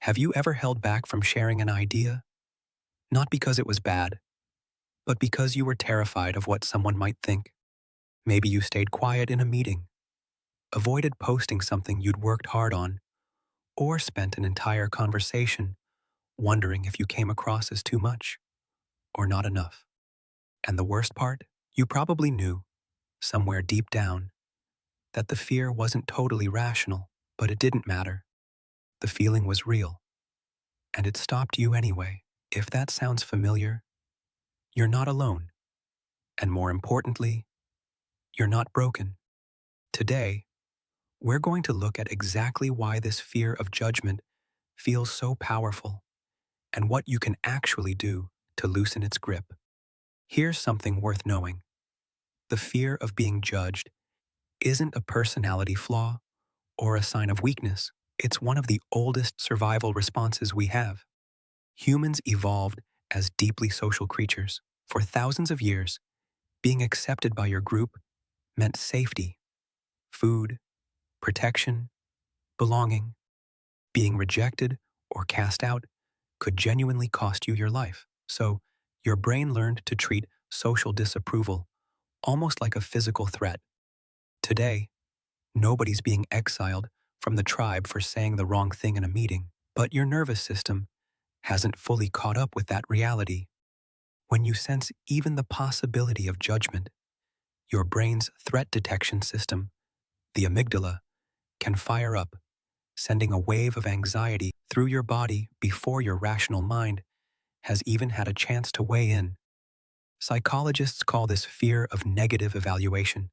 Have you ever held back from sharing an idea? Not because it was bad, but because you were terrified of what someone might think. Maybe you stayed quiet in a meeting, avoided posting something you'd worked hard on, or spent an entire conversation wondering if you came across as too much or not enough. And the worst part? You probably knew, somewhere deep down, that the fear wasn't totally rational, but it didn't matter. The feeling was real, and it stopped you anyway. If that sounds familiar, you're not alone. And more importantly, you're not broken. Today, we're going to look at exactly why this fear of judgment feels so powerful and what you can actually do to loosen its grip. Here's something worth knowing. The fear of being judged isn't a personality flaw or a sign of weakness. It's one of the oldest survival responses we have. Humans evolved as deeply social creatures. For thousands of years, being accepted by your group meant safety, food, protection, belonging. Being rejected or cast out could genuinely cost you your life. So, your brain learned to treat social disapproval almost like a physical threat. Today, nobody's being exiled from the tribe for saying the wrong thing in a meeting, but your nervous system hasn't fully caught up with that reality. When you sense even the possibility of judgment, your brain's threat detection system, the amygdala, can fire up, sending a wave of anxiety through your body before your rational mind has even had a chance to weigh in. Psychologists call this fear of negative evaluation,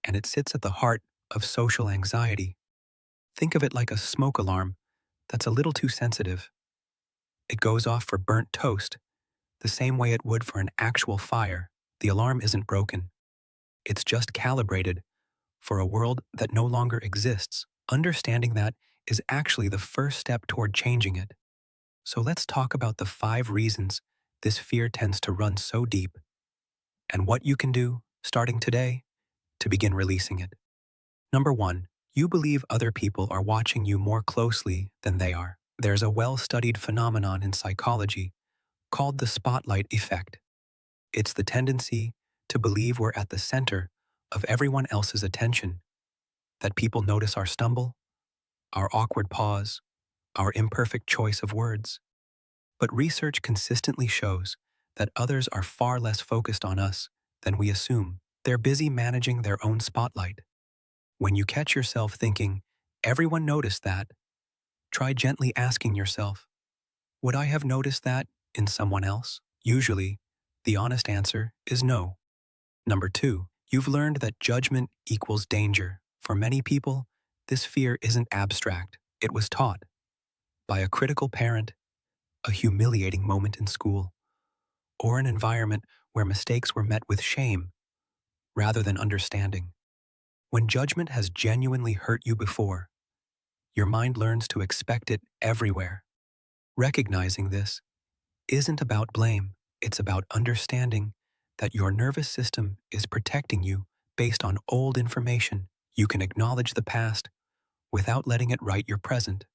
and it sits at the heart of social anxiety. Think of it like a smoke alarm that's a little too sensitive. It goes off for burnt toast, the same way it would for an actual fire. The alarm isn't broken. It's just calibrated for a world that no longer exists. Understanding that is actually the first step toward changing it. So let's talk about the 5 reasons this fear tends to run so deep, and what you can do, starting today, to begin releasing it. Number 1, you believe other people are watching you more closely than they are. There's a well-studied phenomenon in psychology called the spotlight effect. It's the tendency to believe we're at the center of everyone else's attention, that people notice our stumble, our awkward pause, our imperfect choice of words. But research consistently shows that others are far less focused on us than we assume. They're busy managing their own spotlight. When you catch yourself thinking, everyone noticed that, try gently asking yourself, would I have noticed that in someone else? Usually, the honest answer is no. Number 2, you've learned that judgment equals danger. For many people, this fear isn't abstract. It was taught by a critical parent, a humiliating moment in school, or an environment where mistakes were met with shame rather than understanding. When judgment has genuinely hurt you before, your mind learns to expect it everywhere. Recognizing this isn't about blame. It's about understanding that your nervous system is protecting you based on old information. You can acknowledge the past without letting it write your present.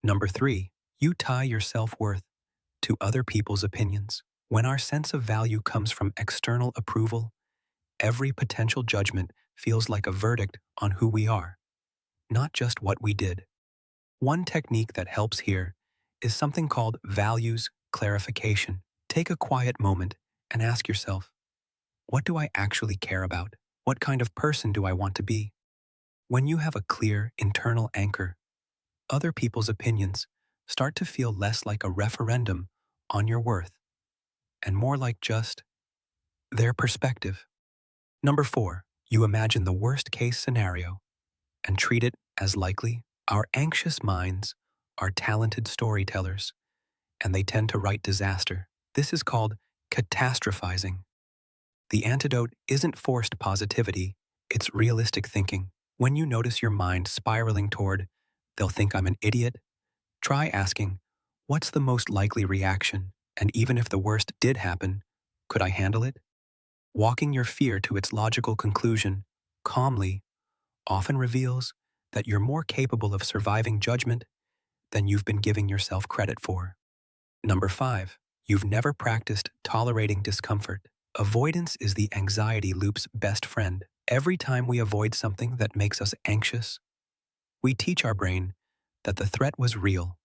Number 3, you tie your self-worth to other people's opinions. When our sense of value comes from external approval, every potential judgment feels like a verdict on who we are, not just what we did. One technique that helps here is something called values clarification. Take a quiet moment and ask yourself, what do I actually care about? What kind of person do I want to be? When you have a clear internal anchor, other people's opinions start to feel less like a referendum on your worth and more like just their perspective. Number 4, you imagine the worst-case scenario and treat it as likely. Our anxious minds are talented storytellers, and they tend to write disaster. This is called catastrophizing. The antidote isn't forced positivity, it's realistic thinking. When you notice your mind spiraling toward, they'll think I'm an idiot, try asking, what's the most likely reaction? And even if the worst did happen, could I handle it? Walking your fear to its logical conclusion, calmly, often reveals that you're more capable of surviving judgment than you've been giving yourself credit for. Number 5. You've never practiced tolerating discomfort. Avoidance is the anxiety loop's best friend. Every time we avoid something that makes us anxious, we teach our brain that the threat was real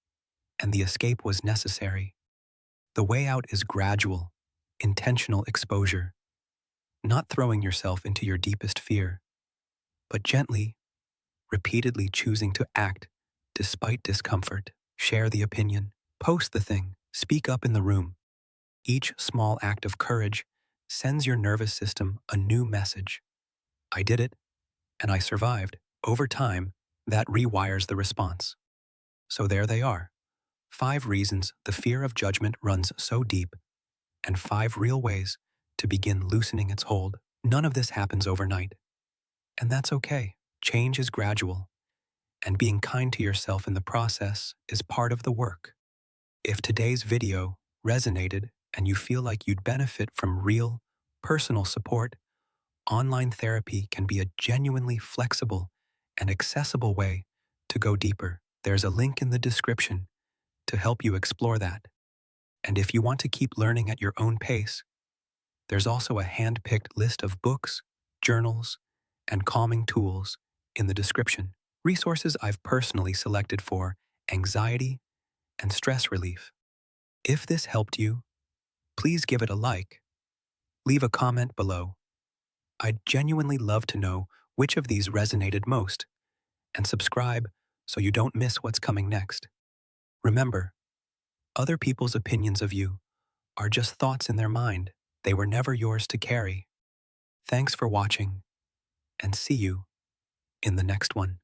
and the escape was necessary. The way out is gradual, intentional exposure, not throwing yourself into your deepest fear, but gently, repeatedly choosing to act despite discomfort. Share the opinion, post the thing, speak up in the room. Each small act of courage sends your nervous system a new message. I did it, and I survived. Over time, that rewires the response. So there they are. 5 reasons the fear of judgment runs so deep, and 5 real ways to begin loosening its hold. None of this happens overnight, and that's okay. Change is gradual, and being kind to yourself in the process is part of the work. If today's video resonated and you feel like you'd benefit from real, personal support, online therapy can be a genuinely flexible and accessible way to go deeper. There's a link in the description to help you explore that. And if you want to keep learning at your own pace, there's also a hand-picked list of books, journals, and calming tools in the description. Resources I've personally selected for anxiety and stress relief. If this helped you, please give it a like. Leave a comment below. I'd genuinely love to know which of these resonated most, and subscribe so you don't miss what's coming next. Remember, other people's opinions of you are just thoughts in their mind. They were never yours to carry. Thanks for watching, and see you in the next one.